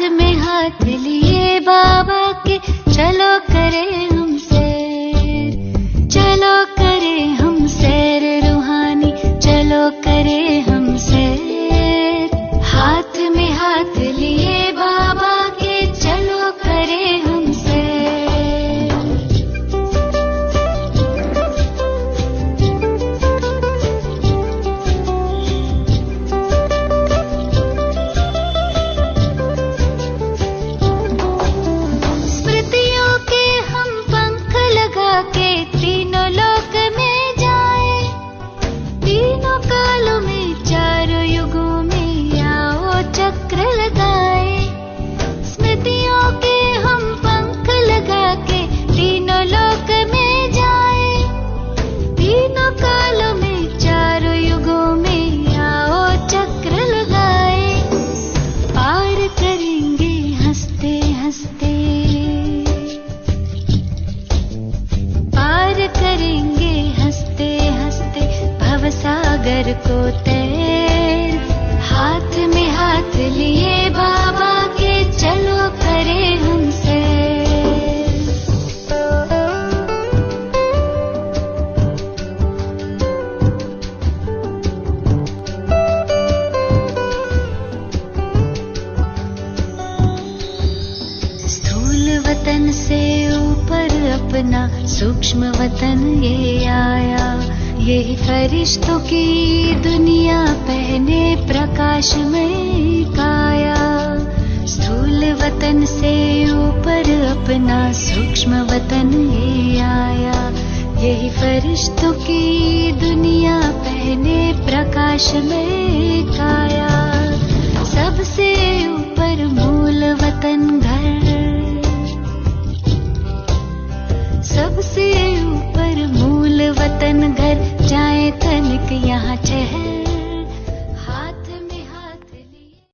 हाथ में हाथ लिए बाबा के चलो करें हम सैर, चलो करें हम सैर रूहानी, चलो करें हम सैर। हाथ में हाथ लिए बाबा के चलो करें हम सैर। स्मृतियों के हम पंख लगा के तीनों लोक में जाएं, तीनों कालों में चारों युगों में आओ चक्र लगाएं। स्मृतियों के हम पंख लगा के तीनों लोक में जाएं, तीनों कालों में चारों युगों में आओ चक्र लगाएं। पार करेंगे हंसते हंसते, पार करेंगे हंसते हंसते भवसागर को तैर। हाथ में हाथ लिए बाबा के चलो करें हम सैर। स्थूल वतन से ऊपर अपना सूक्ष्म वतन ये आया, यही फरिश्तों की दुनिया पहने प्रकाशमय काया। स्थूल वतन से ऊपर अपना सूक्ष्म वतन ये आया, यही फरिश्तों की दुनिया पहने प्रकाशमय काया। सबसे ऊपर मूल वतन घर, सबसे ऊपर मूल वतन घर, जाए तनिक यहाँ ठहर।